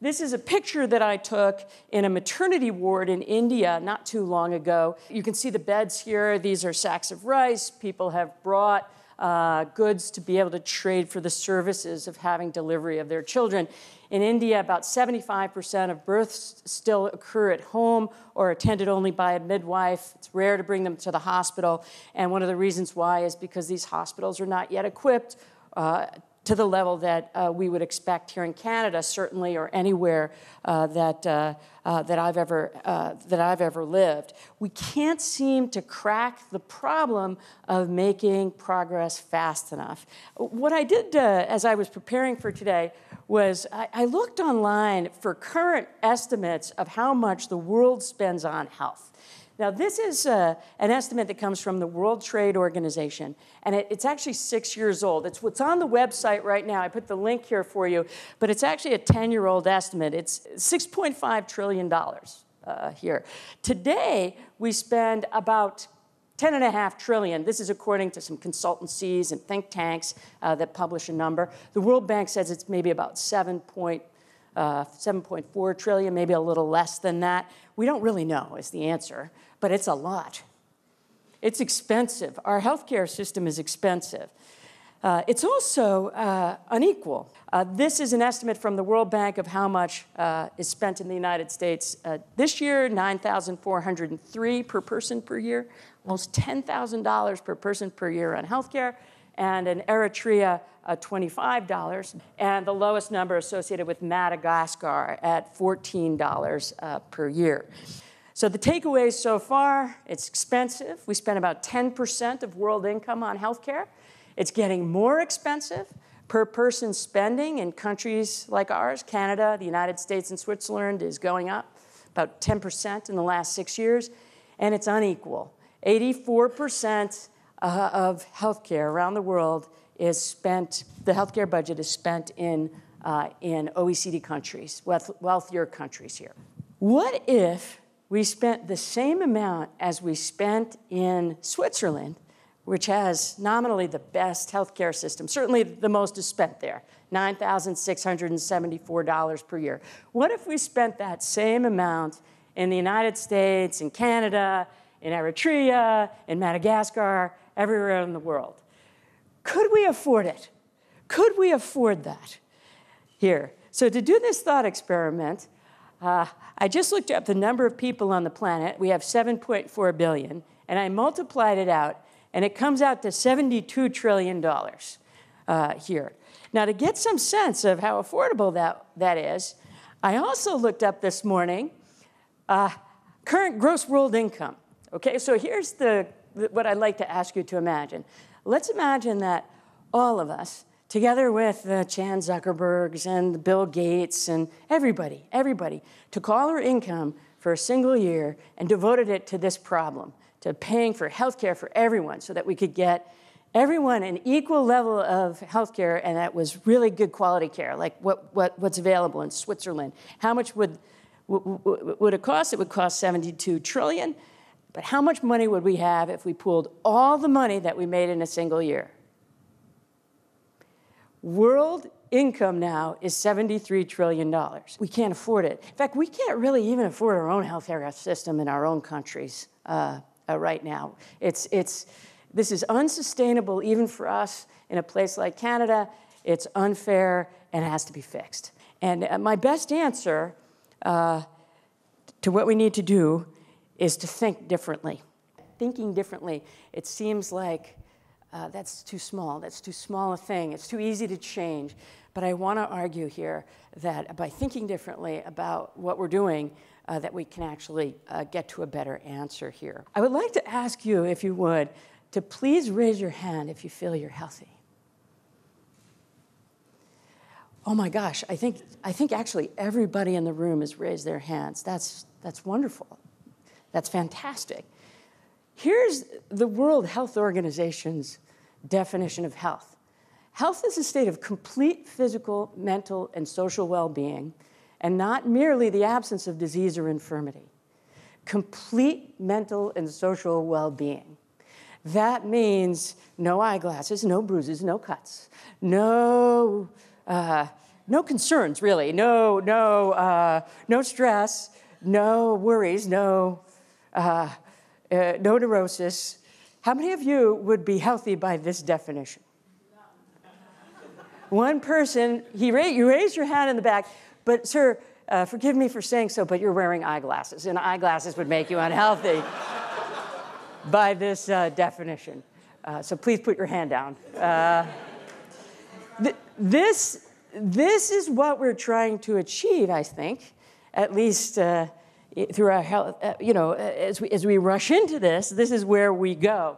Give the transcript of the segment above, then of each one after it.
This is a picture that I took in a maternity ward in India not too long ago. You can see the beds here. These are sacks of rice. People have brought goods to be able to trade for the services of having delivery of their children. In India, about 75% of births still occur at home or attended only by a midwife. It's rare to bring them to the hospital. And one of the reasons why is because these hospitals are not yet equipped to the level that we would expect here in Canada, certainly, or anywhere that I've ever lived. We can't seem to crack the problem of making progress fast enough. What I did as I was preparing for today was I looked online for current estimates of how much the world spends on health. Now, this is an estimate that comes from the World Trade Organization, and it's actually 6 years old. It's what's on the website right now. I put the link here for you, but it's actually a 10-year-old estimate. It's $6.5 trillion here. Today, we spend about $10.5 trillion. This is according to some consultancies and think tanks that publish a number. The World Bank says it's maybe about 7.4 trillion, maybe a little less than that. We don't really know is the answer, but it's a lot. It's expensive. Our healthcare system is expensive. It's also unequal. This is an estimate from the World Bank of how much is spent in the United States. This year, $9,403 per person per year, almost $10,000 per person per year on healthcare, and in Eritrea, $25, and the lowest number associated with Madagascar at $14 per year. So the takeaways so far, it's expensive. We spend about 10% of world income on healthcare. It's getting more expensive. Per person spending in countries like ours, Canada, the United States, and Switzerland is going up about 10% in the last 6 years, and it's unequal. 84% of healthcare around the world is spent, the healthcare budget is spent in OECD countries, wealthier countries here. What if we spent the same amount as we spent in Switzerland, which has nominally the best healthcare system? Certainly the most is spent there, $9,674 per year. What if we spent that same amount in the United States, in Canada, in Eritrea, in Madagascar, everywhere in the world? Could we afford it? Could we afford that? Here. So to do this thought experiment, I just looked up the number of people on the planet. We have 7.4 billion, and I multiplied it out, and it comes out to $72 trillion here. Now, to get some sense of how affordable that is, I also looked up this morning current gross world income. Okay, so here's what I'd like to ask you to imagine. Let's imagine that all of us, together with the Chan Zuckerbergs and the Bill Gates and everybody, took all our income for a single year and devoted it to this problem, to paying for healthcare for everyone so that we could get everyone an equal level of healthcare, and that was really good quality care, like what's available in Switzerland. How much would it cost? It would cost $72 trillion. But how much money would we have if we pooled all the money that we made in a single year? World income now is $73 trillion. We can't afford it. In fact, we can't really even afford our own healthcare system in our own countries right now. This is unsustainable even for us in a place like Canada. It's unfair and it has to be fixed. And my best answer to what we need to do is to think differently. Thinking differently, it seems like that's too small. That's too small a thing. It's too easy to change. But I want to argue here that by thinking differently about what we're doing, that we can actually get to a better answer here. I would like to ask you, if you would, to please raise your hand if you feel you're healthy. Oh my gosh, I think actually everybody in the room has raised their hands. That's wonderful. That's fantastic. Here's the World Health Organization's definition of health. Health is a state of complete physical, mental, and social well-being, and not merely the absence of disease or infirmity. Complete mental and social well-being. That means no eyeglasses, no bruises, no cuts, no no concerns, really. No stress, no worries, no neurosis. How many of you would be healthy by this definition? One person, you raised your hand in the back, but sir, forgive me for saying so, but you're wearing eyeglasses, and eyeglasses would make you unhealthy by this definition. So please put your hand down. This is what we're trying to achieve, I think, at least through our health. As we rush into this is where we go.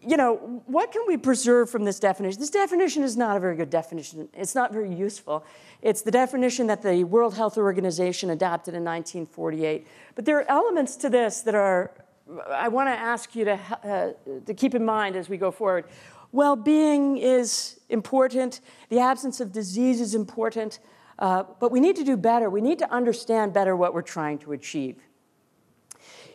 What can we preserve from this definition? This definition is not a very good definition. It's not very useful. It's the definition that the World Health Organization adopted in 1948. But there are elements to this that I want to ask you to keep in mind as we go forward. Well-being is important. The absence of disease is important. But we need to do better. We need to understand better what we're trying to achieve.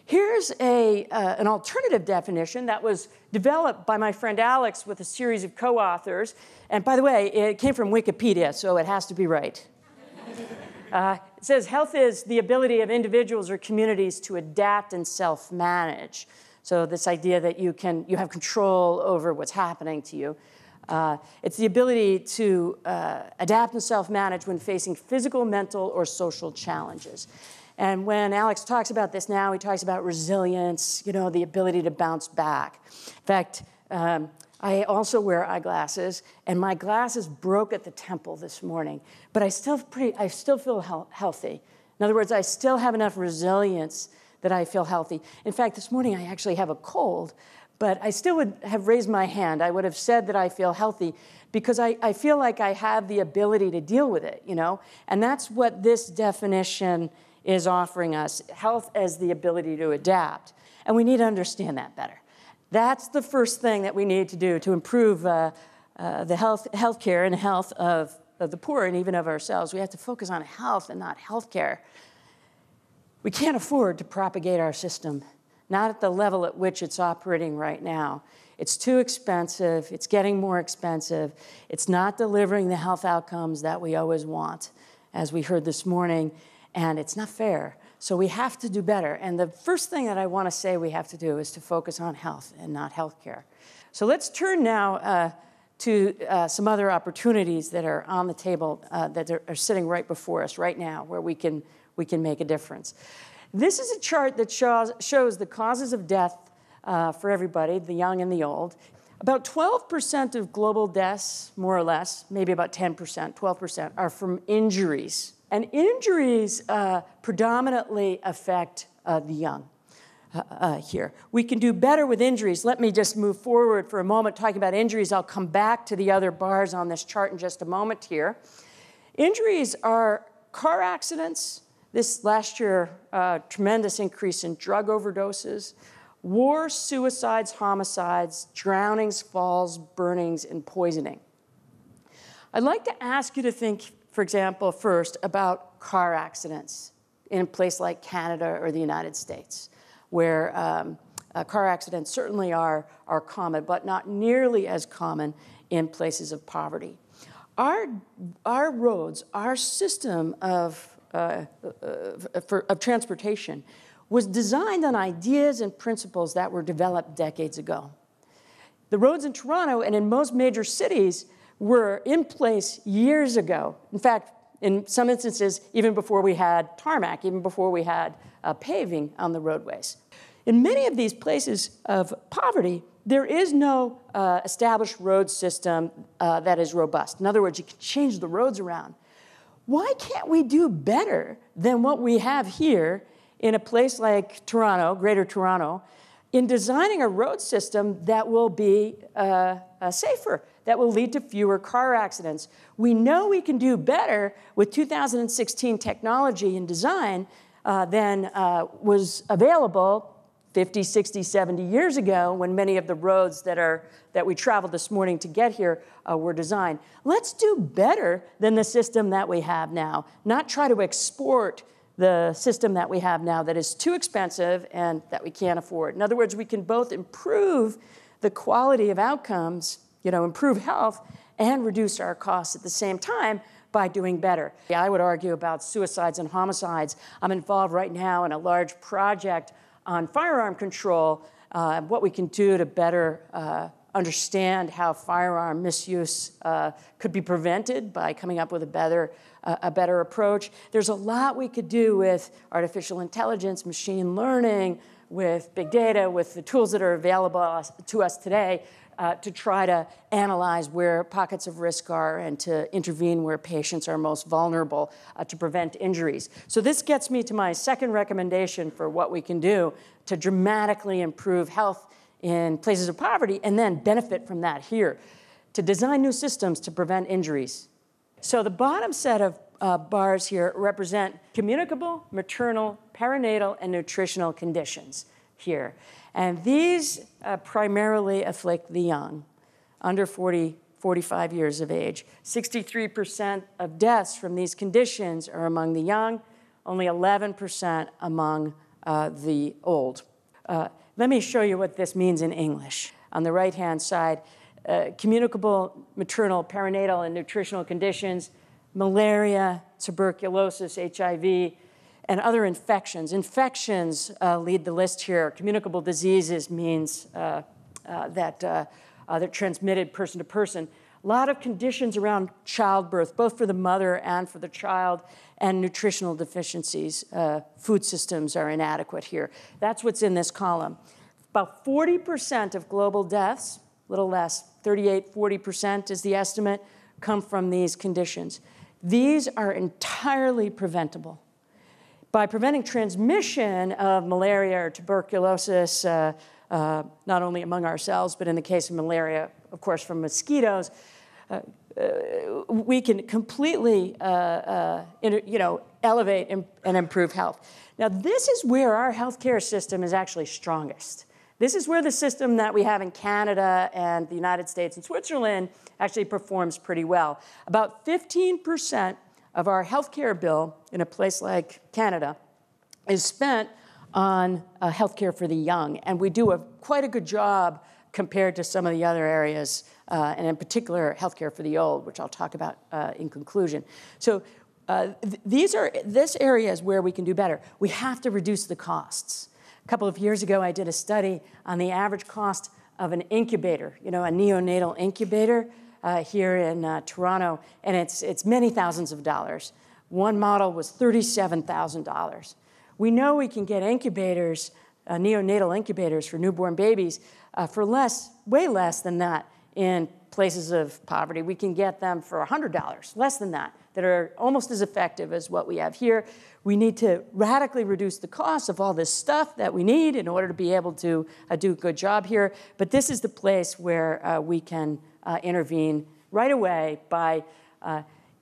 Here's an alternative definition that was developed by my friend Alex with a series of co-authors. And by the way, it came from Wikipedia, so it has to be right. It says, health is the ability of individuals or communities to adapt and self-manage. So this idea that you have control over what's happening to you. It's the ability to adapt and self-manage when facing physical, mental, or social challenges. And when Alex talks about this now, he talks about resilience, the ability to bounce back. In fact, I also wear eyeglasses, and my glasses broke at the temple this morning, but I still feel healthy. In other words, I still have enough resilience that I feel healthy. In fact, this morning I actually have a cold, but I still would have raised my hand. I would have said that I feel healthy because I feel like I have the ability to deal with it, And that's what this definition is offering us, health as the ability to adapt. And we need to understand that better. That's the first thing that we need to do to improve the healthcare and health of the poor and even of ourselves. We have to focus on health and not healthcare. We can't afford to propagate our system, not at the level at which it's operating right now. It's too expensive. It's getting more expensive. It's not delivering the health outcomes that we always want, as we heard this morning, and it's not fair. So we have to do better. And the first thing that I want to say we have to do is to focus on health and not healthcare. So let's turn now to some other opportunities that are on the table that are sitting right before us right now, where we can make a difference. This is a chart that shows the causes of death for everybody, the young and the old. About 12% of global deaths, more or less, maybe about 10%, 12%, are from injuries. And injuries predominantly affect the young here. We can do better with injuries. Let me just move forward for a moment talking about injuries. I'll come back to the other bars on this chart in just a moment here. Injuries are car accidents. This last year, tremendous increase in drug overdoses, war, suicides, homicides, drownings, falls, burnings, and poisoning. I'd like to ask you to think, for example, first about car accidents in a place like Canada or the United States, where car accidents certainly are common, but not nearly as common in places of poverty. Our roads, our system of transportation was designed on ideas and principles that were developed decades ago. The roads in Toronto and in most major cities were in place years ago. In fact, in some instances, even before we had tarmac, even before we had paving on the roadways. In many of these places of poverty, there is no established road system that is robust. In other words, you can change the roads around. Why can't we do better than what we have here in a place like Toronto, Greater Toronto, in designing a road system that will be safer, that will lead to fewer car accidents? We know we can do better with 2016 technology and design than was available 50, 60, 70 years ago when many of the roads that we traveled this morning to get here were designed. Let's do better than the system that we have now, not try to export the system that we have now that is too expensive and that we can't afford. In other words, we can both improve the quality of outcomes, improve health, and reduce our costs at the same time by doing better. I would argue about suicides and homicides. I'm involved right now in a large project on firearm control, what we can do to better understand how firearm misuse could be prevented by coming up with a better approach. There's a lot we could do with artificial intelligence, machine learning, with big data, with the tools that are available to us today to try to analyze where pockets of risk are and to intervene where patients are most vulnerable to prevent injuries. So this gets me to my second recommendation for what we can do to dramatically improve health in places of poverty and then benefit from that here, to design new systems to prevent injuries. So the bottom set of bars here represent communicable, maternal, perinatal, and nutritional conditions here. And these primarily afflict the young, under 45 years of age. 63% of deaths from these conditions are among the young, only 11% among the old. Let me show you what this means in English. On the right-hand side, communicable, maternal, perinatal, and nutritional conditions, malaria, tuberculosis, HIV, and other infections. Infections lead the list here. Communicable diseases means that they're transmitted person to person. A lot of conditions around childbirth, both for the mother and for the child, and nutritional deficiencies. Food systems are inadequate here. That's what's in this column. About 40% of global deaths, a little less, 38, 40% is the estimate, come from these conditions. These are entirely preventable. By preventing transmission of malaria or tuberculosis, not only among ourselves, but in the case of malaria, of course, from mosquitoes, we can completely elevate and improve health. Now, this is where our healthcare system is actually strongest. This is where the system that we have in Canada and the United States and Switzerland actually performs pretty well. About 15% of our healthcare bill in a place like Canada is spent on healthcare for the young, and we do quite a good job compared to some of the other areas, and in particular, healthcare for the old, which I'll talk about in conclusion. So this area is where we can do better. We have to reduce the costs. A couple of years ago, I did a study on the average cost of an incubator, a neonatal incubator here in Toronto, and it's many thousands of dollars. One model was $37,000. We know we can get incubators, neonatal incubators for newborn babies for way less than that in places of poverty. We can get them for $100, less than that are almost as effective as what we have here. We need to radically reduce the cost of all this stuff that we need in order to be able to do a good job here. But this is the place where we can intervene right away by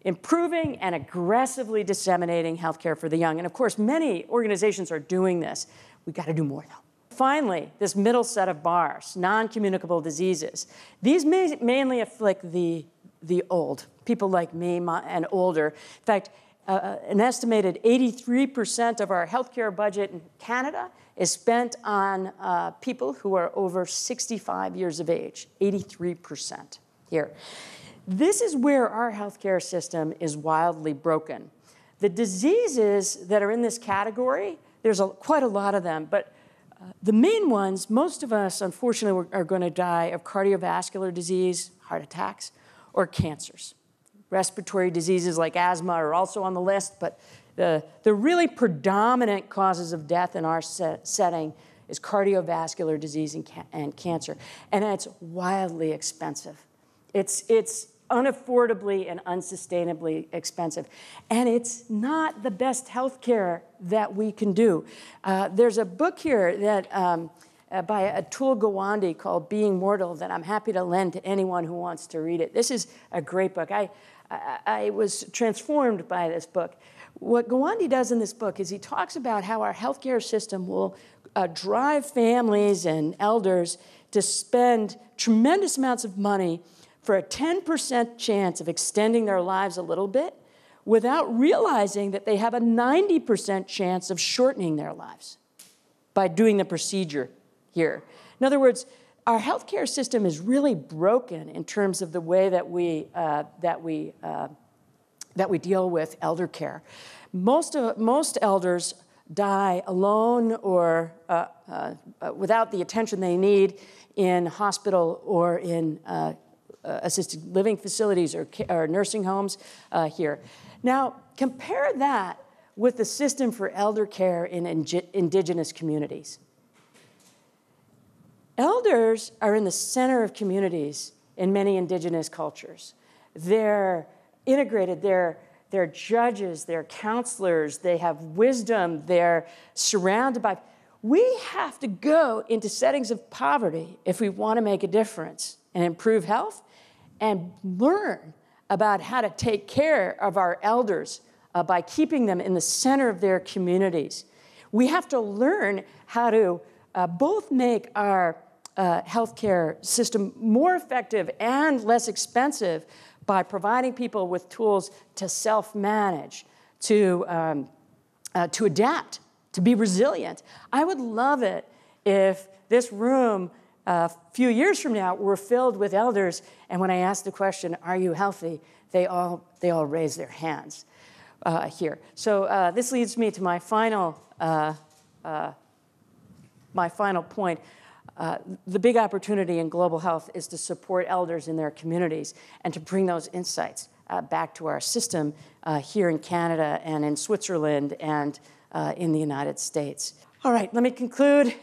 improving and aggressively disseminating healthcare for the young. And of course, many organizations are doing this. We've got to do more, though. Finally, this middle set of bars, non-communicable diseases. These mainly afflict the old, people like me and older. In fact, an estimated 83% of our healthcare budget in Canada is spent on people who are over 65 years of age, 83% here. This is where our healthcare system is wildly broken. The diseases that are in this category, there's quite a lot of them, but the main ones, most of us, unfortunately, are going to die of cardiovascular disease, heart attacks, or cancers. Respiratory diseases like asthma are also on the list, but the really predominant causes of death in our setting is cardiovascular disease and cancer, and it's wildly expensive. It's unaffordably and unsustainably expensive, and it's not the best health care that we can do. There's a book here that by Atul Gawande called Being Mortal that I'm happy to lend to anyone who wants to read it. This is a great book. I was transformed by this book. What Gawande does in this book is he talks about how our healthcare system will drive families and elders to spend tremendous amounts of money for a 10% chance of extending their lives a little bit without realizing that they have a 90% chance of shortening their lives by doing the procedure here. In other words, our healthcare system is really broken in terms of the way that we that we deal with elder care. Most elders die alone or without the attention they need in hospital or in assisted living facilities or nursing homes here. Now, compare that with the system for elder care in indigenous communities. Elders are in the center of communities in many indigenous cultures. They're integrated, they're judges, they're counselors, they have wisdom, they're surrounded by. We have to go into settings of poverty if we want to make a difference and improve health and learn about how to take care of our elders by keeping them in the center of their communities. We have to learn how to both make our healthcare system more effective and less expensive by providing people with tools to self-manage, to adapt, to be resilient. I would love it if this room a few years from now were filled with elders, and when I asked the question, "Are you healthy?" they all raise their hands here. So this leads me to my final point. The big opportunity in global health is to support elders in their communities and to bring those insights back to our system here in Canada and in Switzerland and in the United States. All right, let me conclude.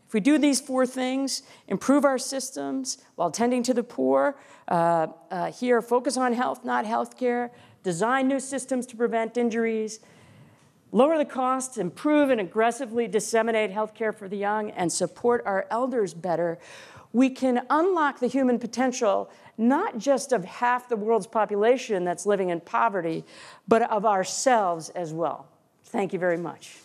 If we do these 4 things, improve our systems while tending to the poor, here, focus on health, not healthcare, design new systems to prevent injuries, lower the costs, improve and aggressively disseminate healthcare for the young, and support our elders better, we can unlock the human potential, not just of half the world's population that's living in poverty, but of ourselves as well. Thank you very much.